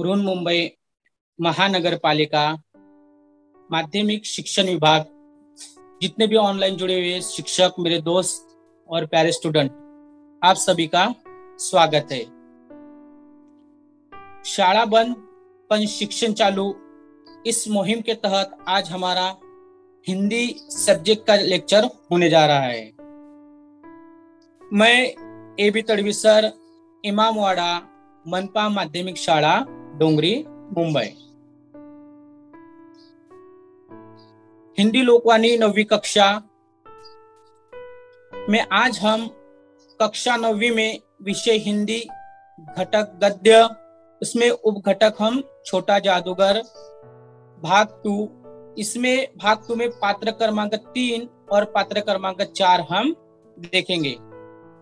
बृहन्मुंबई महानगर पालिका माध्यमिक शिक्षण विभाग, जितने भी ऑनलाइन जुड़े हुए शिक्षक, मेरे दोस्त और प्यारे स्टूडेंट, आप सभी का स्वागत है। शाला बंद पण शिक्षण चालू, इस मुहिम के तहत आज हमारा हिंदी सब्जेक्ट का लेक्चर होने जा रहा है। मैं ए.बी. तडवी सर, इमामवाड़ा मनपा माध्यमिक शाला डोंगरी मुंबई। हिंदी लोकवाणी 9वीं कक्षा में आज हम कक्षा 9वीं में विषय हिंदी घटक गद्य, उसमें उप घटक हम छोटा जादूगर भाग 2, इसमें भाग 2 में पात्र क्रमांक 3 और पात्र क्रमांक 4 हम देखेंगे।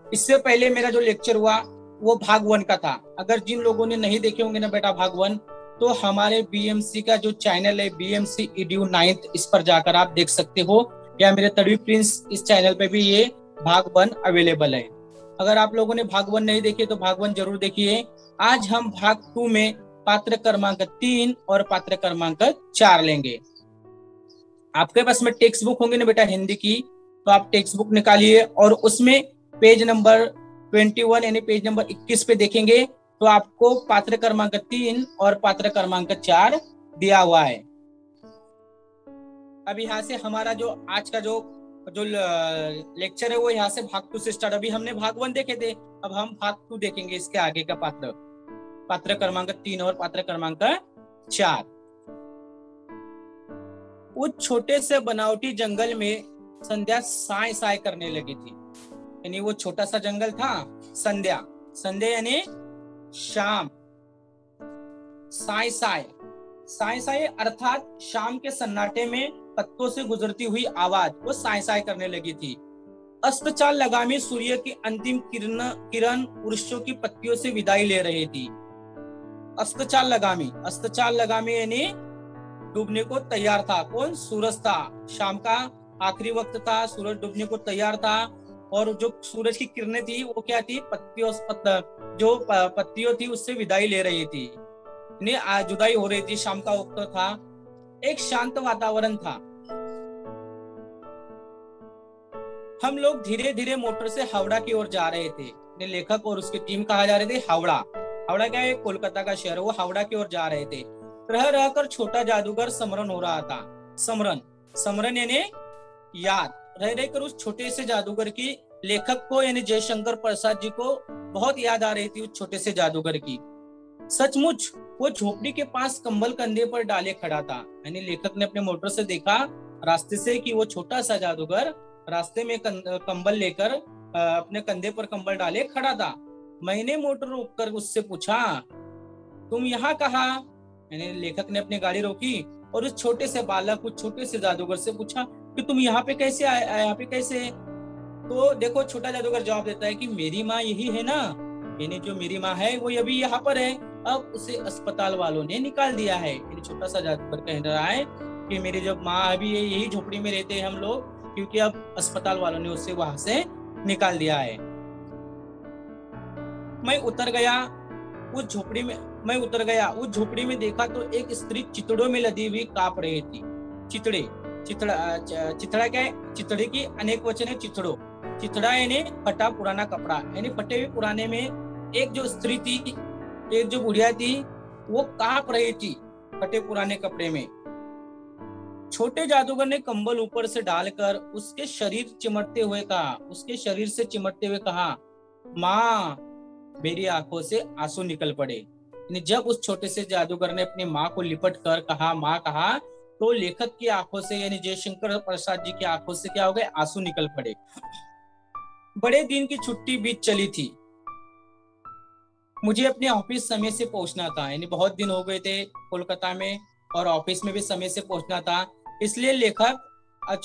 इससे पहले मेरा जो लेक्चर हुआ वो भाग 1 का था। अगर जिन लोगों ने नहीं देखे होंगे ना बेटा भाग 1, तो हमारे बीएमसी का जो चैनल है बीएमसी EDU 9th, इस पर जाकर आप देख सकते हो, या मेरे तडवी प्रिंस इस चैनल पे भी ये भाग 1 अवेलेबल है। अगर आप लोगों ने भाग 1 नहीं देखे तो भाग 1 जरूर देखिए। आज हम भाग 2 में पात्र क्रमांक 3 और पात्र क्रमांक 4 लेंगे। आपके पास में टेक्स्ट बुक होंगे ना बेटा हिंदी की, तो आप टेक्स्ट बुक निकालिए और उसमें पेज नंबर 21 यानी पेज नंबर 21 पे देखेंगे तो आपको पात्र क्रमांक 3 और पात्र क्रमांक 4 दिया हुआ है। अब यहाँ से हमारा जो आज का जो लेक्चर है वो यहाँ से भाग 2 से स्टार्ट। अभी हमने भाग 1 देखे थे, अब हम भाग 2 देखेंगे। इसके आगे का पात्र क्रमांक 3 और पात्र क्रमांक 4। उस छोटे से बनावटी जंगल में संध्या साय साय करने लगी थी। यानी वो छोटा सा जंगल था, संध्या, संध्या यानी शाम, साय साय, साय साय अर्थात शाम के सन्नाटे में पत्तों से गुजरती हुई आवाज, वो साय साय करने लगी थी। अस्ताचल लगामी सूर्य की अंतिम किरण वृक्षों की पत्तियों से विदाई ले रही थी। अस्ताचल लगामी यानी डूबने को तैयार था। कौन? सूरज था। शाम का आखिरी वक्त था, सूरज डूबने को तैयार था और जो सूरज की किरणें थी वो क्या थी? पत्तियों थी उससे विदाई ले रही थी, जुदाई हो रही थी। शाम का वक्त था, एक शांत वातावरण था। हम लोग धीरे धीरे मोटर से हावड़ा की ओर जा रहे थे। लेखक और उसकी टीम कहा जा रहे थे हावड़ा। हावड़ा क्या है? कोलकाता का शहर। वो हावड़ा की ओर जा रहे थे। रह रहकर छोटा जादूगर समरन हो रहा था। समरन यानी याद। रह रहकर उस छोटे से जादूगर की लेखक को यानी जयशंकर प्रसाद जी को बहुत याद आ रही थी, उस छोटे से जादूगर की। सचमुच वो झोपड़ी के पास कंबल कंधे पर डाले खड़ा था। यानी लेखक ने अपने मोटर से देखा रास्ते से कि वो छोटा सा जादूगर रास्ते में कंबल लेकर अपने कंधे पर कंबल डाले खड़ा था। मैंने मोटर रोककर उससे पूछा, तुम यहाँ कहाँ? यानी लेखक ने अपनी गाड़ी रोकी और उस छोटे से बालक, उस छोटे से जादूगर से पूछा कि तुम यहाँ पे कैसे आए? यहाँ पे कैसे? तो देखो छोटा जादूगर जवाब देता है कि मेरी माँ यही है ना, यानी जो मेरी माँ है वो अभी यहाँ पर है, अब उसे अस्पताल वालों ने निकाल दिया है। यानी छोटा सा जादूगर कह रहा है कि मेरी जब माँ अभी यही झोपड़ी में रहते हैं हम लोग, क्योंकि अब अस्पताल वालों ने उसे वहां से निकाल दिया है। मैं उतर गया उस झोपड़ी में देखा तो एक स्त्री चितड़ों में लदी हुई कांप रही थी। चितड़ा क्या है? चितड़े की अनेक वचन है चितड़ो। चितड़ा यानी फटा पुराना कपड़ा, यानी फटे हुए पुराने में एक जो स्त्री थी, एक जो बुढ़िया थी, वो कांप रही थी फटे पुराने कपड़े में। छोटे जादूगर ने कंबल ऊपर से डालकर उसके शरीर से चिमटते हुए कहा, माँ। मेरी आंखों से आंसू निकल पड़े। जब उस छोटे से जादूगर ने अपनी माँ को लिपट कर कहा माँ कहा, तो लेखक की आंखों से यानी जयशंकर प्रसाद जी की आंखों से क्या हो गए? आंसू निकल पड़े। बड़े दिन की छुट्टी बीत चली थी। मुझे अपने ऑफिस समय से पहुंचना था। यानी बहुत दिन हो गए थे कोलकाता में और ऑफिस में भी समय से पहुंचना था, इसलिए लेखक अब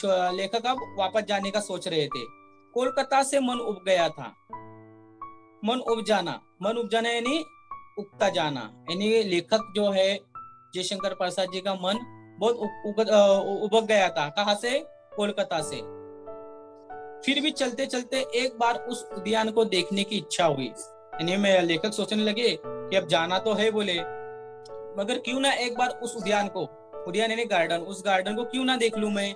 वापस जाने का सोच रहे थे। कोलकाता से मन उब गया था। मन उब जाना यानी उगता जाना। यानी लेखक जो है जयशंकर प्रसाद जी का मन बहुत उबक गया था। कहाँ से? कोलकाता से। फिर भी चलते चलते एक बार उस उद्यान को देखने की इच्छा हुई। यानी मैं लेखक सोचने लगे कि अब जाना तो है बोले, मगर क्यों ना एक बार उस उद्यान को, उद्यान यानी गार्डन, उस गार्डन को क्यों ना देख लूं मैं।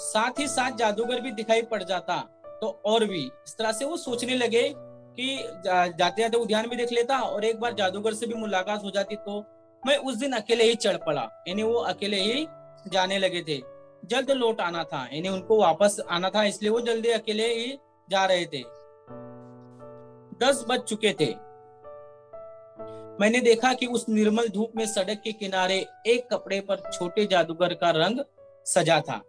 साथ ही साथ जादूगर भी दिखाई पड़ जाता तो और भी। इस तरह से वो सोचने लगे कि जाते जाते उद्यान भी देख लेता और एक बार जादूगर से भी मुलाकात हो जाती। तो मैं उस दिन अकेले ही चढ़ पड़ा, यानी वो अकेले ही जाने लगे थे। जल्द लौट आना था, यानी उनको वापस आना था, इसलिए वो जल्दी अकेले ही जा रहे थे। 10 बज चुके थे। मैंने देखा कि उस निर्मल धूप में सड़क के किनारे एक कपड़े पर छोटे जादूगर का रंग सजा था।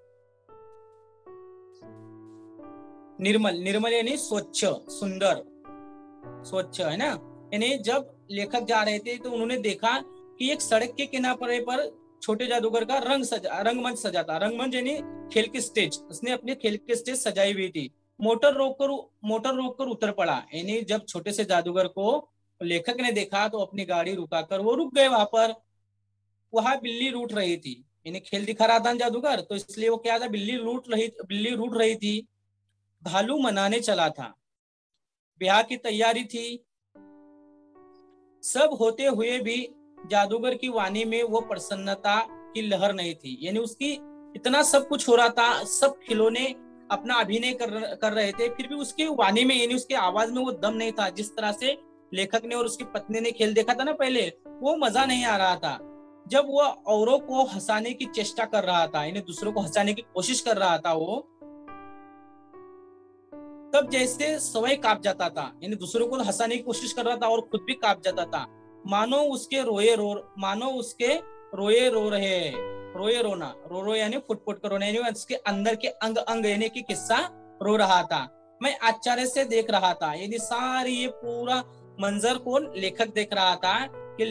निर्मल, निर्मल यानी स्वच्छ, सुंदर, स्वच्छ है ना। यानी जब लेखक जा रहे थे तो उन्होंने देखा कि एक सड़क के किनारे पर छोटे जादूगर का रंगमंच सजा था। रंगमंच यानी खेल की स्टेज, उसने अपने खेल की स्टेज सजाई हुई थी। मोटर रोककर उतर पड़ा, यानी जब छोटे से जादूगर को लेखक ने देखा तो अपनी गाड़ी रुकाकर वो रुक गए वहां पर। वहां बिल्ली रूठ रही थी, यानी खेल दिखा रहा था जादूगर, तो इसलिए वो क्या था, बिल्ली रूठ रही थी। भालू मनाने चला था, ब्याह की तैयारी थी। सब होते हुए भी जादूगर की वाणी में वो प्रसन्नता की लहर नहीं थी। यानी उसकी इतना सब कुछ हो रहा था, सब खिलौने अपना अभिनय कर रहे थे, फिर भी उसकी वाणी में यानी उसकी आवाज में वो दम नहीं था। जिस तरह से लेखक ने और उसकी पत्नी ने खेल देखा था ना पहले, वो मजा नहीं आ रहा था। जब वो औरों को हंसाने की चेष्टा कर रहा था, यानी दूसरों को हंसाने की कोशिश कर रहा था वो, तब जैसे स्वयं कांप जाता था, यानी दूसरों को हंसाने की कोशिश कर रहा था और खुद भी कांप जाता था। मानो उसके रोए रोना, रो यानी फुट फुट कर रोना, यानी उसके अंदर के अंग अंग यानी कि किस्सा रो रहा था। मैं आश्चर्य से देख रहा था, यानी सारी ये पूरा मंजर को लेखक देख रहा था कि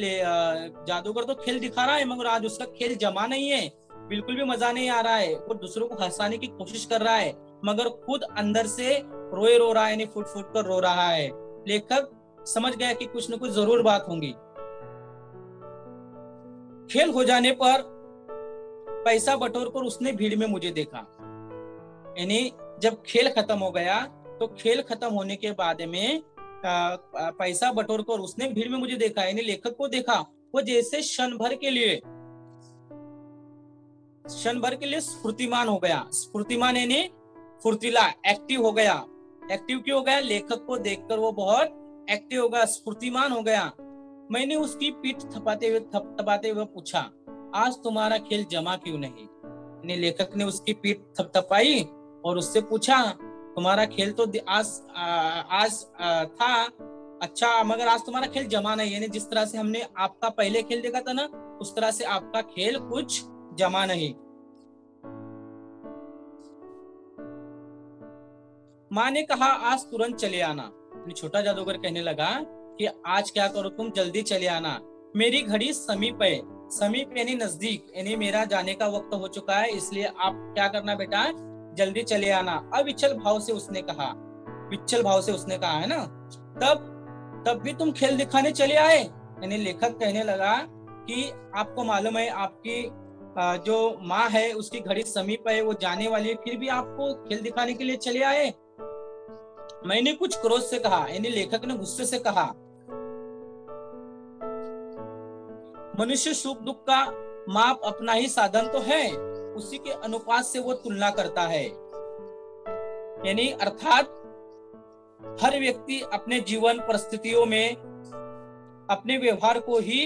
जादूगर तो खेल दिखा रहा है मगर आज उसका खेल जमा नहीं है, बिल्कुल भी मजा नहीं आ रहा है। वो दूसरों को हंसाने की कोशिश कर रहा है मगर खुद अंदर से रो रहा है, यानी फुट फुट कर रो रहा है। लेखक समझ गया कि कुछ न कुछ जरूर बात होंगी। खेल हो जाने पर पैसा बटोरकर उसने भीड़ में मुझे देखा, यानी जब खेल खत्म हो गया तो खेल खत्म होने के बाद में पैसा बटोरकर उसने भीड़ में मुझे देखा, यानी लेखक को देखा। वो जैसे क्षण भर के लिए स्फूर्तिमान हो गया। स्फूर्तिमान यानी फुर्तीला, एक्टिव हो गया। एक्टिव क्यों हो गया? लेखक को देखकर वो बहुत एक्टिव हो गया, स्फूर्तिमान हो गया। मैंने उसकी पीठ थपथपाते हुए पूछा, आज तुम्हारा खेल जमा क्यों नहीं? लेखक ने उसकी पीठ थपथपाई और उससे पूछा, तुम्हारा खेल तो आज था अच्छा, मगर आज तुम्हारा खेल जमा नहीं, यानी जिस तरह से हमने आपका पहले खेल देखा था ना, उस तरह से आपका खेल कुछ जमा नहीं। माँ ने कहा, आज तुरंत चले आना। छोटा जादूगर कहने लगा कि आज क्या करो, तुम जल्दी चले आना, मेरी घड़ी समीप है। समीप यानी नजदीक, यानी मेरा जाने का वक्त हो चुका है, इसलिए आप क्या करना बेटा, जल्दी चले आना। अविचल भाव से उसने कहा, विचल भाव से उसने कहा है ना। तब भी तुम खेल दिखाने चले आए? यानी लेखक कहने लगा कि आपको मालूम है आपकी जो माँ है उसकी घड़ी समीप है, वो जाने वाली है, फिर भी आपको खेल दिखाने के लिए चले आए? मैंने कुछ क्रोध से कहा, यानी लेखक ने गुस्से से कहा। मनुष्य सुख दुख का माप अपना ही साधन तो है, उसी के अनुपात से वो तुलना करता है। यानी अर्थात हर व्यक्ति अपने जीवन परिस्थितियों में अपने व्यवहार को ही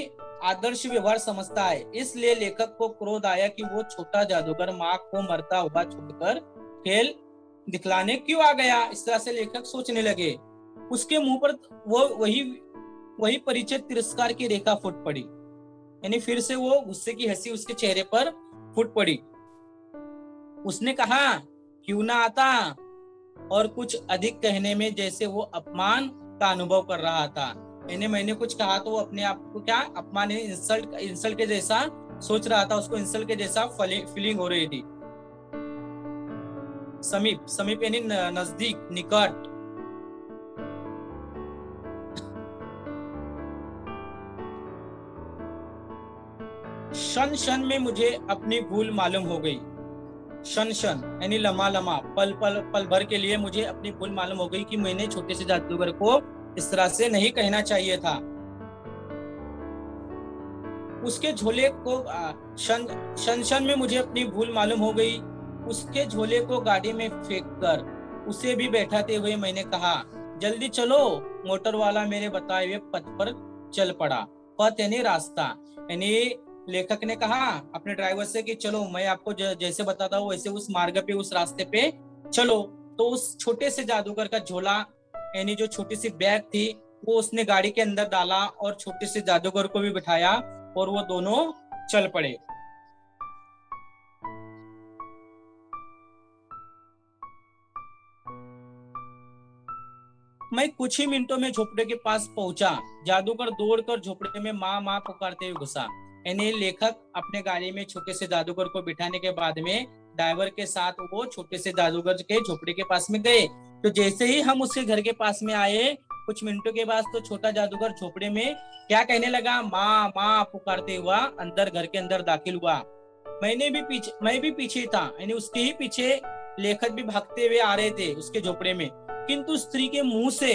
आदर्श व्यवहार समझता है। इसलिए लेखक को क्रोध आया कि वो छोटा जादूगर माँ को मरता हुआ छोड़कर खेल दिखलाने क्यों आ गया। इस तरह से लेखक सोचने लगे। उसके मुंह पर वो वही परिचय तिरस्कार की रेखा फूट पड़ी, यानी फिर से वो गुस्से की हंसी उसके चेहरे पर फूट पड़ी। उसने कहा, क्यों ना आता, और कुछ अधिक कहने में जैसे वो अपमान का अनुभव कर रहा था। यानी मैंने कुछ कहा तो वो अपने आप को क्या अपमान, इंसल्ट के जैसा सोच रहा था, उसको इंसल्ट के जैसा फीलिंग हो रही थी। समीप यानी नजदीक, निकट। क्षण में मुझे अपनी भूल मालूम हो गई। क्षण यानी लम्हा, पल भर के लिए मुझे अपनी भूल मालूम हो गई कि मैंने छोटे से जादूगर को इस तरह से नहीं कहना चाहिए था। उसके झोले को क्षण में मुझे अपनी भूल मालूम हो गई। उसके झोले को गाड़ी में फेंक कर उसे भी बैठाते हुए मैंने कहा, जल्दी चलो। मोटर वाला मेरे बताए हुए पथ पर चल पड़ा। पथ यानी रास्ता, यानी लेखक ने कहा अपने ड्राइवर से कि चलो मैं आपको जैसे बताता हूँ वैसे उस मार्ग पे, उस रास्ते पे चलो। तो उस छोटे से जादूगर का झोला यानी जो छोटी सी बैग थी वो उसने गाड़ी के अंदर डाला और छोटे से जादूगर को भी बिठाया और वो दोनों चल पड़े। मैं कुछ ही मिनटों में झोपड़े के पास पहुंचा। जादूगर दौड़कर झोपड़े में माँ माँ पुकारते हुए घुसा। यानी लेखक अपने गाड़ी में छोटे से जादूगर को बिठाने के बाद में ड्राइवर के साथ वो छोटे से जादूगर के झोपड़े के पास में गए। तो जैसे ही हम उसके घर के पास में आए कुछ मिनटों के बाद तो छोटा जादूगर झोपड़े में क्या कहने लगा, माँ माँ पुकारते हुआ अंदर घर के अंदर दाखिल हुआ। मैं भी पीछे था, यानी उसके ही पीछे लेखक भी भागते हुए आ रहे थे उसके झोपड़े में। किंतु स्त्री के मुंह से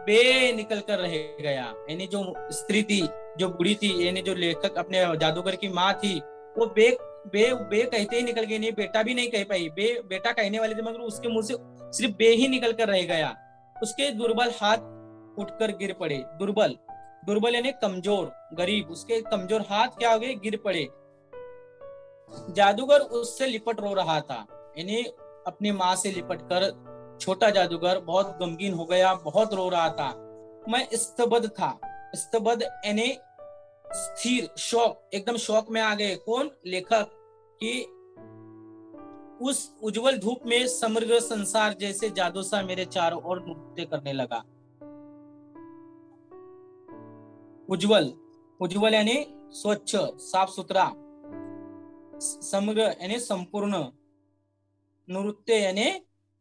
बे निकल कर रह गया। यानी जो स्त्री थी, जो बूढ़ी थी, यानी जो लेखक अपने जादूगर की माँ थी, वो बे बे बे कहते ही निकल गई। नहीं बेटा भी नहीं कह पाई, बेटा कहने वाली थी मगर उसके मुंह से सिर्फ बे ही निकल कर रह गया। उसके दुर्बल हाथ उठकर गिर पड़े। दुर्बल दुर्बल यानी कमजोर, गरीब, उसके कमजोर हाथ क्या हो गए, गिर पड़े। जादूगर उससे लिपट रो रहा था, यानी अपनी माँ से लिपट कर छोटा जादूगर बहुत गमगीन हो गया, बहुत रो रहा था। मैं स्तब्ध था। स्तब्ध यानी स्थिर, शौक, एकदम शौक में आ गए। कौन? लेखक। कि उस उज्जवल धूप में समग्र संसार जैसे जादू सा मेरे चारों ओर नृत्य करने लगा। उज्जवल, उज्जवल यानी स्वच्छ, साफ सुथरा। समग्र यानी संपूर्ण। नृत्य यानी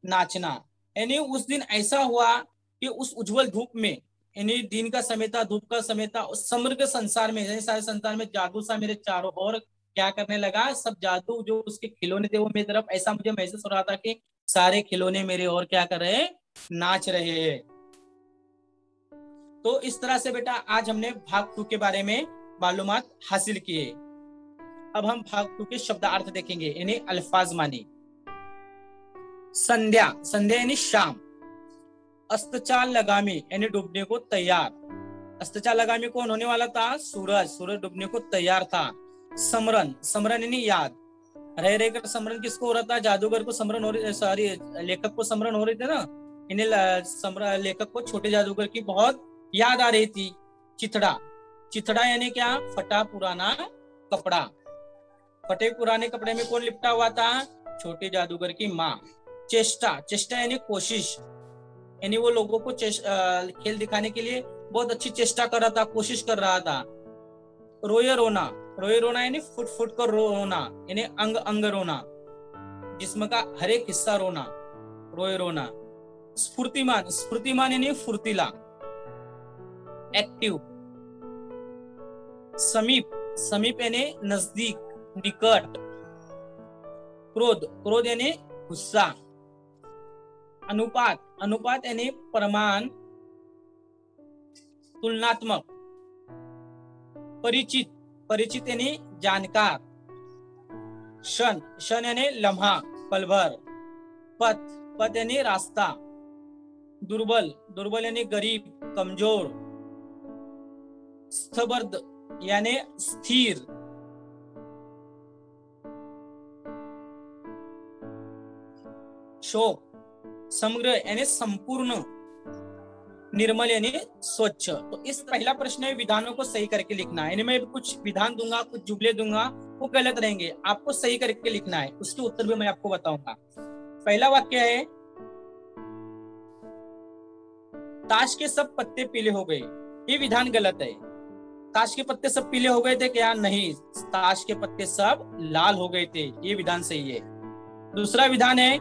नाचना। यानी उस दिन ऐसा हुआ कि उस उज्जवल धूप में, यानी दिन का समय था, धूप का समय था, उस समग्र संसार में, यानी सारे संसार में जादू सा मेरे चारों ओर क्या करने लगा, सब जादू जो उसके खिलौने थे वो मेरी तरफ, ऐसा मुझे महसूस हो रहा था कि सारे खिलौने मेरे ओर क्या कर रहे हैं, नाच रहे हैं। तो इस तरह से बेटा आज हमने भाग 2 के बारे में मालूमात हासिल किए। अब हम भाग 2 के शब्दार्थ देखेंगे, यानी अल्फाज मानी। संध्या, संध्या यानी शाम। अस्तचाल लगामी यानी डूबने को तैयार। अस्तचाल लगामी कौन होने वाला था? सूरज, सूरज डूबने को तैयार था। समरन, समरन यानी याद। रह रहकर समरन किसको हो रहा था? जादूगर को समरन हो रही, सॉरी लेखक को समरन हो रही थी ना। इन्हें लेखक को छोटे जादूगर की बहुत याद आ रही थी। चिथड़ा, चिथड़ा यानी क्या? फटा पुराना कपड़ा। फटे पुराने कपड़े में कौन लिपटा हुआ था? छोटे जादूगर की माँ। चेष्टा, चेष्टा यानी कोशिश, यानी वो लोगों को खेल दिखाने के लिए बहुत अच्छी चेष्टा कर रहा था, कोशिश कर रहा था। रोए रोना, रोए रोना यानी फुट फुट कर रोना, यानी अंग अंग रोना, जिस्म का हर एक हिस्सा रोना, रोए रोना। स्फूर्तिमान, स्फूर्तिमान यानी फुर्तीला, एक्टिव। समीप, समीप यानी नजदीक, निकट। क्रोध, क्रोध यानी गुस्सा। अनुपात, अनुपात यानी प्रमाण, तुलनात्मक। परिचित, परिचित यानी जानकार। क्षण, क्षण यानी लम्हा, पल भर। पथ, पथ यानी रास्ता। दुर्बल, दुर्बल यानी गरीब, कमजोर। स्तब्ध यानी स्थिर। शोक, समग्र यानी संपूर्ण। निर्मल यानी स्वच्छ। तो इस पहला प्रश्न में विधानों को सही करके लिखना है, यानी मैं कुछ विधान दूंगा, कुछ जुमले दूंगा, वो गलत रहेंगे, आपको सही करके लिखना है, उसके उत्तर भी मैं आपको बताऊंगा। पहला वाक्य है, ताश के सब पत्ते पीले हो गए। ये विधान गलत है। ताश के पत्ते सब पीले हो गए थे क्या? नहीं, ताश के पत्ते सब लाल हो गए थे, ये विधान सही है। दूसरा विधान है,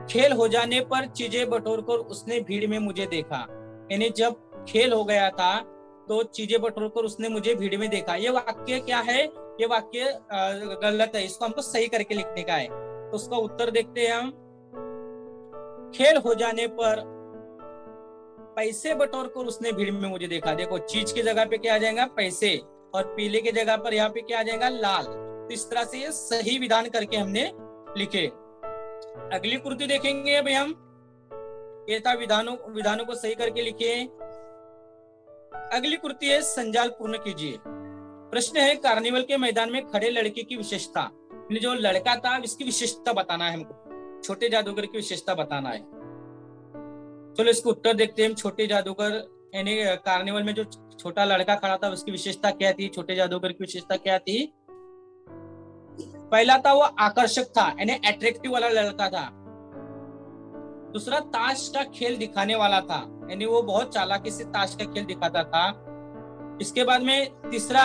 खेल हो जाने पर चीजें बटोरकर उसने भीड़ में मुझे देखा। यानी जब खेल हो गया था तो चीजें बटोरकर उसने मुझे भीड़ में देखा। ये वाक्य क्या है? ये वाक्य गलत है, इसको हमको सही करके लिखने का है। तो उसका उत्तर देखते हैं हम। खेल हो जाने पर पैसे बटोर कर उसने भीड़ में मुझे देखा। देखो चीज की जगह पे क्या आ जाएगा, पैसे, और पीले की जगह पर यहाँ पे क्या आ जाएगा, लाल। तो इस तरह से ये सही विधान करके हमने लिखे। अगली कृति देखेंगे अभी हम। ये था विधानों को सही करके लिखे। अगली कृति है संजाल पूर्ण कीजिए। प्रश्न है, कार्निवल के मैदान में खड़े लड़के की विशेषता। जो लड़का था इसकी विशेषता बताना है हमको, छोटे जादूगर की विशेषता बताना है। चलो इसको उत्तर देखते हैं हम। छोटे जादूगर यानी कार्निवल में जो छोटा लड़का खड़ा था उसकी विशेषता क्या थी, छोटे जादूगर की विशेषता क्या थी। पहला था वो आकर्षक था, यानी अट्रैक्टिव वाला लड़का था। दूसरा ताश का खेल दिखाने वाला था, यानी वो बहुत चालाकी से ताश का खेल दिखाता था। इसके बाद में तीसरा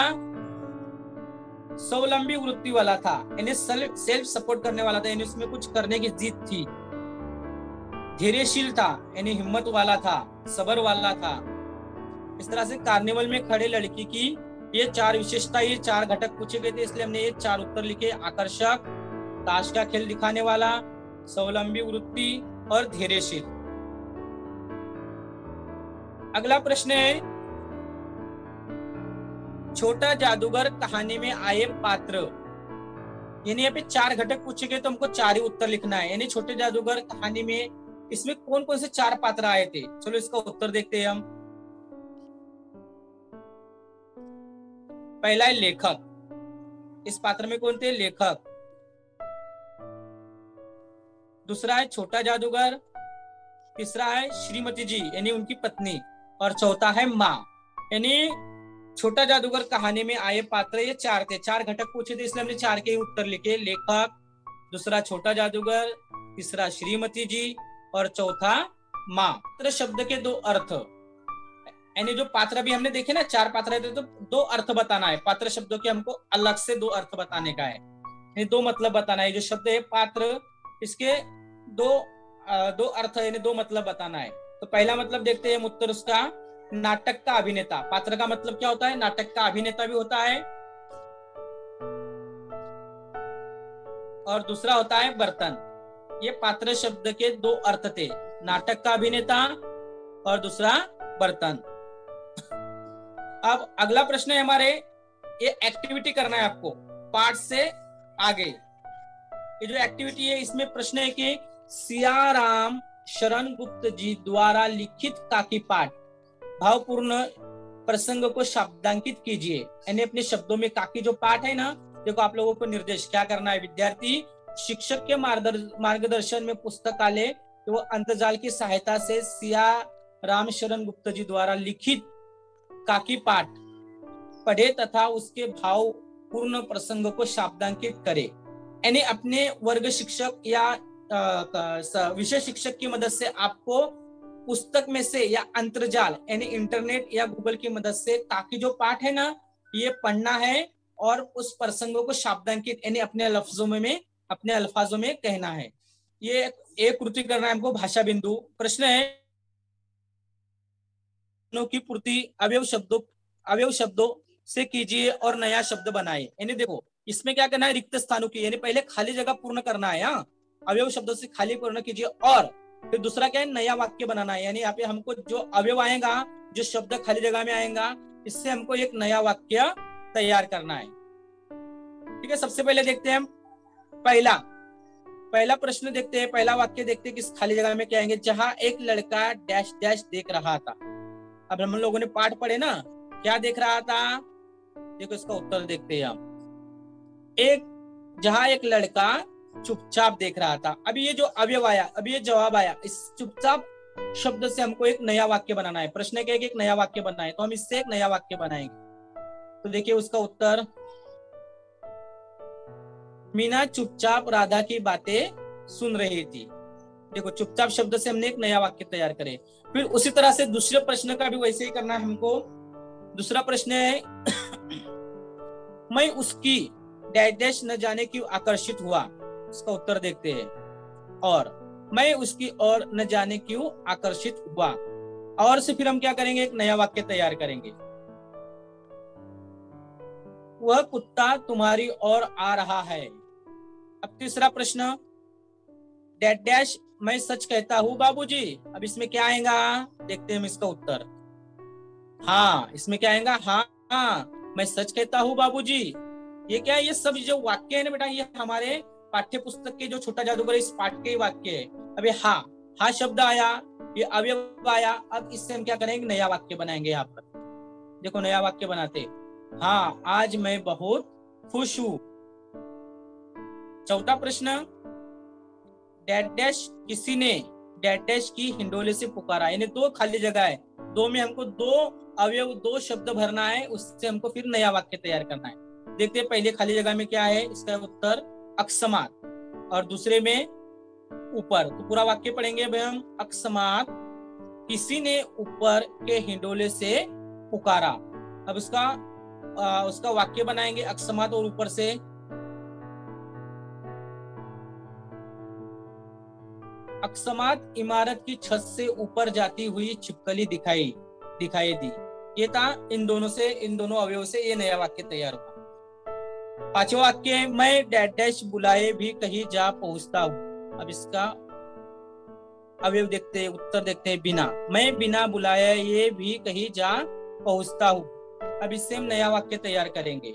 स्वावलंबी वृत्ति वाला था, यानी सेल्फ सपोर्ट करने वाला था, यानी उसमें कुछ करने की जिद थी। धैर्यशील था, यानी हिम्मत वाला था, सब्र वाला था। इस तरह से कार्निवल में खड़े लड़की की ये चार विशेषता, ये चार घटक पूछे गए थे, इसलिए हमने ये चार उत्तर लिखे। आकर्षक, ताश का खेल दिखाने वाला, स्वावलंबी वृत्ति और धैर्यशील। अगला प्रश्न है, छोटा जादूगर कहानी में आए पात्र। यानी यहाँ पे चार घटक पूछे गए तो हमको चार ही उत्तर लिखना है। यानी छोटे जादूगर कहानी में इसमें कौन कौन से चार पात्र आए थे, चलो इसका उत्तर देखते हैं हम। पहला है लेखक। इस पात्र में कौन थे, लेखक। दूसरा है छोटा जादूगर। तीसरा है श्रीमती जी यानी उनकी पत्नी, और चौथा है माँ। यानी छोटा जादूगर कहानी में आए पात्र ये चार थे, चार घटक पूछे थे, इसलिए हमने चार के ही उत्तर लिखे। लेखक, दूसरा छोटा जादूगर, तीसरा श्रीमती जी और चौथा माँ। पात्र शब्द के दो अर्थ, यानी जो पात्र भी हमने देखे ना, चार पात्र थे तो दो अर्थ बताना है। पात्र शब्दों के हमको अलग से दो अर्थ बताने का है, यानी दो मतलब बताना है। जो शब्द है पात्र, इसके दो अर्थ यानी दो मतलब बताना है। तो पहला मतलब देखते हैं उत्तर उसका, नाटक का अभिनेता। पात्र का मतलब क्या होता है, नाटक का अभिनेता भी होता है। और दूसरा होता है बर्तन। ये पात्र शब्द के दो अर्थ थे, नाटक का अभिनेता और दूसरा बर्तन। अब अगला प्रश्न है हमारे, ये एक्टिविटी करना है आपको पाठ से आगे। ये जो एक्टिविटी है इसमें प्रश्न है कि सियाराम शरण गुप्त जी द्वारा लिखित काकी पाठ भावपूर्ण प्रसंग को शब्दांकित कीजिए। यानी अपने शब्दों में काकी जो पाठ है ना, देखो आप लोगों को निर्देश क्या करना है। विद्यार्थी शिक्षक के मार्गदर्शन में पुस्तकालय तो अंतर्जाल की सहायता से सिया राम शरण गुप्त जी द्वारा लिखित काकी पाठ पढ़े तथा उसके भावपूर्ण प्रसंग को शब्दांकित करे। यानी अपने वर्ग शिक्षक या विषय शिक्षक की मदद से आपको पुस्तक में से या अंतर्जाल यानी इंटरनेट या गूगल की मदद से काकी जो पाठ है ना ये पढ़ना है और उस प्रसंगों को शब्दांकित यानी अपने अल्फाजों में कहना है। ये एक कृति करना है हमको भाषा बिंदु। प्रश्न है की पूर्ति अवयव शब्दों से कीजिए और नया शब्द बनाए। यानी देखो इसमें क्या करना है, रिक्त स्थानों की यानी पहले खाली जगह पूर्ण करना है। अवयव शब्दों से खाली पूर्ण कीजिए और फिर दूसरा क्या है, नया वाक्य बनाना है। यानी यहाँ पे हमको जो अवयव आएगा, जो शब्द खाली जगह में आएगा, इससे हमको एक नया वाक्य तैयार करना है। ठीक है, सबसे पहले देखते हैं हम पहला प्रश्न देखते हैं, पहला वाक्य देखते हैं किस खाली जगह में क्या आएंगे। जहां एक लड़का डैश डैश देख रहा था। अब हम लोगों ने पाठ पढ़े ना, क्या देख रहा था, देखो इसका उत्तर देखते हैं हम। जहां एक लड़का चुपचाप देख रहा था। अभी ये जो अवयव आया, अभी ये जवाब आया, इस चुपचाप शब्द से हमको एक नया वाक्य बनाना है। प्रश्न क्या है कि एक नया वाक्य बनाना है, तो हम इससे एक नया वाक्य बनाएंगे। तो देखिए उसका उत्तर, मीना चुपचाप राधा की बातें सुन रही थी। देखो चुपचाप शब्द से हमने एक नया वाक्य तैयार करे। फिर उसी तरह से दूसरे प्रश्न का भी वैसे ही करना है हमको। दूसरा प्रश्न है मैं उसकी डैश डैश न जाने क्यों आकर्षित हुआ। इसका उत्तर देखते हैं। और मैं उसकी और न जाने क्यों आकर्षित हुआ, और से फिर हम क्या करेंगे, एक नया वाक्य तैयार करेंगे। वह कुत्ता तुम्हारी ओर आ रहा है। अब तीसरा प्रश्न, डैश डैश मैं सच कहता हूँ बाबूजी। अब इसमें क्या आएगा, देखते हैं हम इसका उत्तर। हाँ, इसमें क्या आएगा, हाँ हाँ मैं सच कहता हूँ बाबूजी। ये क्या है, ये सब जो वाक्य है ना बेटा, ये हमारे पाठ्य पुस्तक के जो छोटा जादूगर इस पाठ के वाक्य है। अब ये हाँ शब्द आया, ये अवयव आया। अब इससे हम क्या करेंगे, नया वाक्य बनाएंगे। यहाँ पर देखो नया वाक्य बनाते। हाँ आज मैं बहुत खुश हूँ। चौथा प्रश्न, डैश डैश किसी ने डैश डैश की हिंडोले से पुकारा, यानी दो खाली जगह है, दो में हमको दो अवयव दो शब्द भरना है, उससे हमको फिर नया वाक्य तैयार करना है। देखते हैं पहले खाली जगह में क्या है, इसका उत्तर अकस्मात, और दूसरे में ऊपर। तो पूरा वाक्य पढ़ेंगे भाई हम। अकस्मात किसी ने ऊपर के हिंडोले से पुकारा। अब उसका वाक्य बनाएंगे अकस्मात और ऊपर से। अकस्मात इमारत की छत से ऊपर जाती हुई छिपकली दिखाई दी। ये था इन दोनों अवयव से ये नया वाक्य तैयार हुआ। पांचवा वाक्य, मैं डैश डैश बुलाए भी कहीं जा पहुंचता हूँ। अब इसका अवयव देखते हैं, उत्तर देखते हैं बिना। मैं बिना बुलाए ये भी कहीं जा पहुंचता हूँ। अब इससे हम नया वाक्य तैयार करेंगे।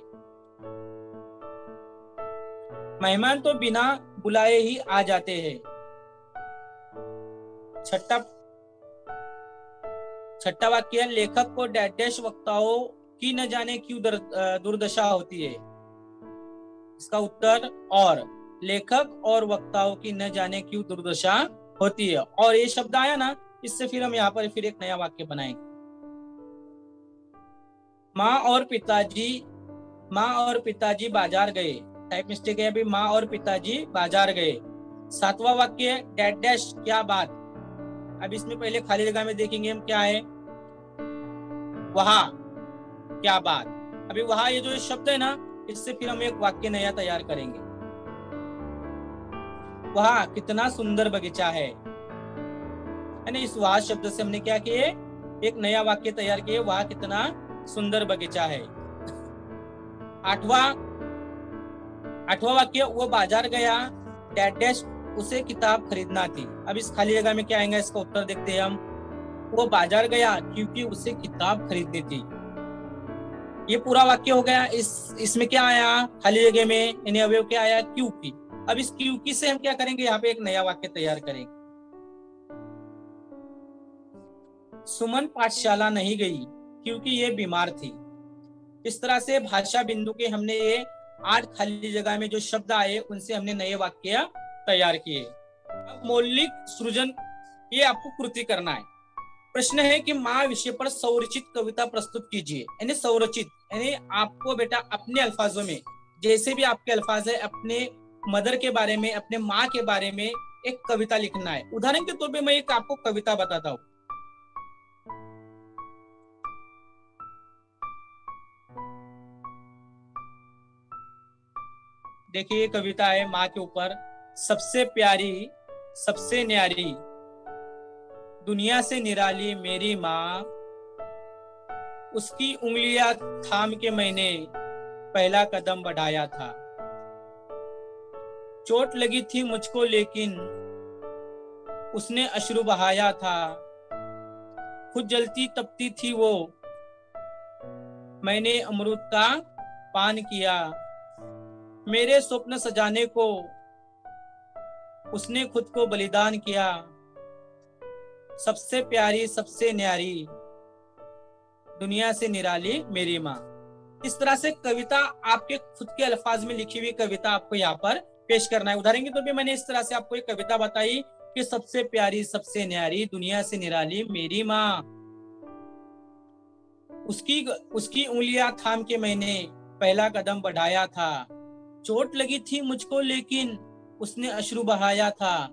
मेहमान तो बिना बुलाए ही आ जाते हैं। छठा वाक्य, लेखक को डैश डैश वक्ताओं की न जाने क्यों दुर्दशा होती है। इसका उत्तर और। लेखक और वक्ताओं की न जाने क्यों दुर्दशा होती है, और ये शब्द आया ना, इससे फिर हम यहाँ पर फिर एक नया वाक्य बनाएंगे। माँ और पिताजी बाजार गए। टाइप मिस्टेक है अभी, माँ और पिताजी बाजार गए। सातवां वाक्य, डैश डैश क्या बात। अब इसमें पहले खाली जगह में देखेंगे हम क्या है, वहां क्या बात। अभी वहां ये जो शब्द है ना, इससे फिर हम एक वाक्य नया तैयार करेंगे। वहां कितना सुंदर बगीचा है, यानी इस वहां शब्द से हमने क्या किए, एक नया वाक्य तैयार किए, वहां कितना सुंदर बगीचा है। आठवां वाक्य, वो बाजार गया डैश डैश उसे किताब खरीदना थी। अब इस खाली जगह में क्या आएगा, इसका उत्तर देखते हैं हम। वो बाजार गया क्योंकि उसे किताब खरीदनी थी। ये पूरा वाक्य हो गया। इसमें क्या आया खाली जगह में, यानी अवयव क्या आया, क्योंकि। अब इस क्योंकि से हम क्या करेंगे, यहाँ पे एक नया वाक्य तैयार करेंगे। सुमन पाठशाला नहीं गई क्योंकि ये बीमार थी। इस तरह से भाषा बिंदु के हमने ये 8 खाली जगह में जो शब्द आए, उनसे हमने नए वाक्य तैयार किए। अब मौलिक सृजन, ये आपको कृति करना है। प्रश्न है कि माँ विषय पर संरचित कविता प्रस्तुत कीजिए। यानी संरचित, यानी आपको बेटा अपने अल्फाजों में, जैसे भी आपके अल्फाज है, अपने मदर के बारे में, अपने माँ के बारे में एक कविता लिखना है। उदाहरण के तौर पे मैं एक आपको कविता बताता हूँ। देखिए ये कविता है माँ के ऊपर। सबसे प्यारी सबसे न्यारी दुनिया से निराली मेरी माँ, उसकी उंगलियां थाम के मैंने पहला कदम बढ़ाया था। चोट लगी थी मुझको लेकिन उसने अश्रु बहाया था। खुद जलती तपती थी वो, मैंने अमृत का पान किया। मेरे स्वप्न सजाने को उसने खुद को बलिदान किया। सबसे प्यारी सबसे न्यारी दुनिया से निराली मेरी माँ। इस तरह से कविता आपके खुद के अल्फाज में लिखी हुई कविता आपको यहाँ पर पेश करना है। उदाहरण के तौर पे मैंने इस तरह से आपको एक कविता बताई कि सबसे प्यारी सबसे न्यारी दुनिया से निराली मेरी माँ, उसकी उंगलियां थाम के मैंने पहला कदम बढ़ाया था। चोट लगी थी मुझको लेकिन उसने अश्रु बहाया था।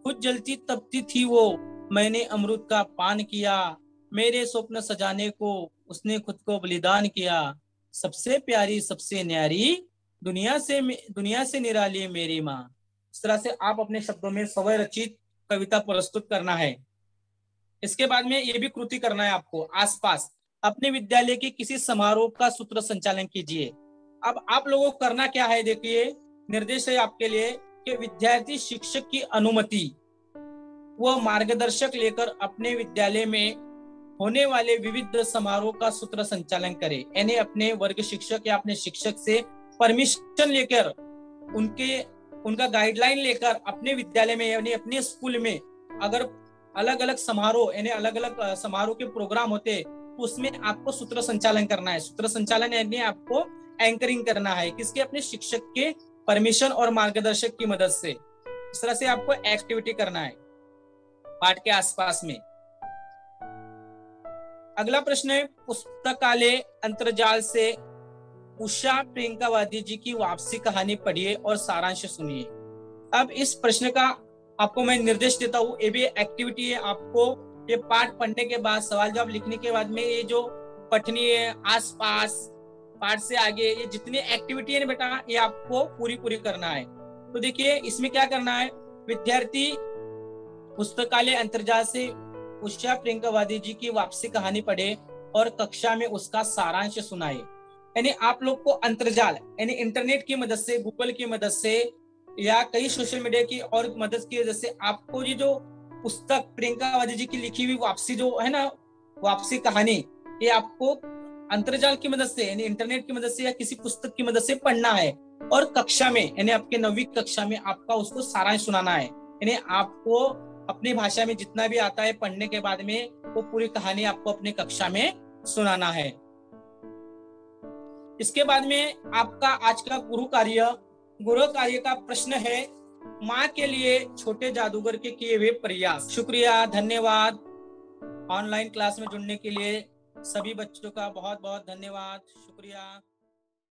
खुद जलती तपती थी वो, मैंने अमृत का पान किया। मेरे स्वप्न सजाने को उसने खुद को बलिदान किया। सबसे प्यारी सबसे न्यारी दुनिया से निराली मेरी माँ। इस तरह से आप अपने शब्दों में स्वय रचित कविता प्रस्तुत करना है। इसके बाद में ये भी कृति करना है आपको। आसपास अपने विद्यालय के किसी समारोह का सूत्र संचालन कीजिए। अब आप लोगों को करना क्या है, देखिए निर्देश है आपके लिए कि विद्यार्थी शिक्षक की अनुमति वह मार्गदर्शक लेकर अपने विद्यालय में होने वाले विविध समारोह का सूत्र संचालन करे। यानी अपने वर्ग शिक्षक या अपने शिक्षक से परमिशन लेकर उनका गाइडलाइन लेकर अपने विद्यालय में यानी अपने स्कूल में अगर अलग अलग समारोह यानी अलग अलग समारोह के प्रोग्राम होते तो उसमें आपको सूत्र संचालन करना है। सूत्र संचालन यानी आपको एंकरिंग करना है, किसके? अपने शिक्षक के परमिशन और मार्गदर्शक की मदद से। इस तरह से आपको एक्टिविटी करना है पाठ के आसपास में। अगला प्रश्न है, पुस्तकालय अंतर्जाल से उषा प्रियंका वादी जी की वापसी कहानी पढ़िए और सारांश सुनिए। अब इस प्रश्न का आपको मैं निर्देश देता हूँ, ये भी एक्टिविटी है। आपको ये पाठ पढ़ने के बाद सवाल जवाब लिखने के बाद में ये जो पठनी है आसपास पाठ से आगे ये जितनी एक्टिविटी है ना बेटा, ये आपको पूरी करना है। तो देखिए इसमें क्या करना है, विद्यार्थी पुस्तकालय अंतर्जाल से उषा प्रियंका वादी जी की वापसी कहानी पढ़े और कक्षा में उसका सारांश सुनाए। यानी आप लोग को अंतर्जाल यानी इंटरनेट की मदद से, गूगल की मदद से या कई सोशल मीडिया की और मदद की वजह से आपको ये जो पुस्तक प्रियंका वादी जी की लिखी हुई वापसी जो है ना, वापसी कहानी, ये आपको अंतर्जाल की मदद से यानी इंटरनेट की मदद से या किसी पुस्तक की मदद से पढ़ना है और कक्षा में यानी आपके 9वीं कक्षा में आपका उसको सारांश सुनाना है। यानी आपको अपनी भाषा में जितना भी आता है पढ़ने के बाद में वो पूरी कहानी आपको अपनी कक्षा में सुनाना है। इसके बाद में आपका आज का गुरु कार्य का प्रश्न है, माँ के लिए छोटे जादूगर के किए हुए प्रयास। शुक्रिया, धन्यवाद। ऑनलाइन क्लास में जुड़ने के लिए सभी बच्चों का बहुत बहुत धन्यवाद, शुक्रिया।